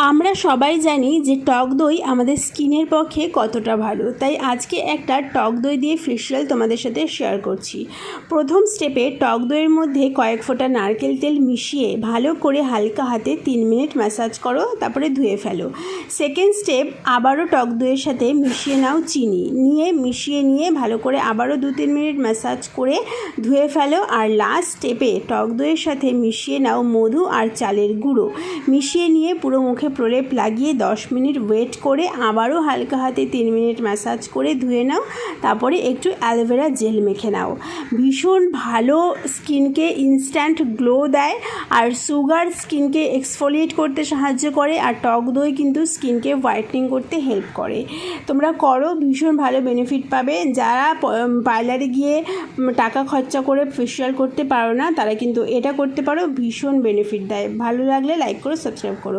আমরা সবাই জানি যে টক দই আমাদের স্কিনের পক্ষে কতটা ভালো, তাই আজকে একটা টক দই দিয়ে ফেশিয়াল তোমাদের সাথে শেয়ার করছি। প্রথম স্টেপে টক দইয়ের মধ্যে কয়েক ফোঁটা নারকেল তেল মিশিয়ে ভালো করে হালকা হাতে 3 মিনিট ম্যাসাজ করো, তারপরে ধুয়ে ফেলো। সেকেন্ড স্টেপ, আবারও টক দইয়ের সাথে মিশিয়ে নাও চিনি, মিশিয়ে নিয়ে ভালো করে আবারও 2-3 মিনিট ম্যাসাজ করে ধুয়ে ফেলো। আর লাস্ট স্টেপে টক দইয়ের সাথে মিশিয়ে নাও মধু আর চালের গুঁড়ো, মিশিয়ে নিয়ে পুরো মুখে প্রলেপ লাগিয়ে 10 মিনিট ওয়েট করে আবারও হালকা হাতে 3 মিনিট ম্যাসাজ করে ধুয়ে নাও। তারপরে একটু অ্যালোভেরা জেল মেখে নাও। ভীষণ ভালো স্কিনকে ইনস্ট্যান্ট গ্লো দেয়, আর সুগার স্কিনকে এক্সফোলিয়েট করতে সাহায্য করে, আর টক দই কিন্তু স্কিনকে হোয়াইটনিং করতে হেল্প করে। তোমরা করো, ভীষণ ভালো বেনিফিট পাবে। যারা পার্লারে গিয়ে টাকা খরচা করে ফেশিয়াল করতে পারো না, তারা কিন্তু এটা করতে পারো, ভীষণ বেনিফিট দেয়। ভালো লাগলে লাইক করো, সাবস্ক্রাইব করো।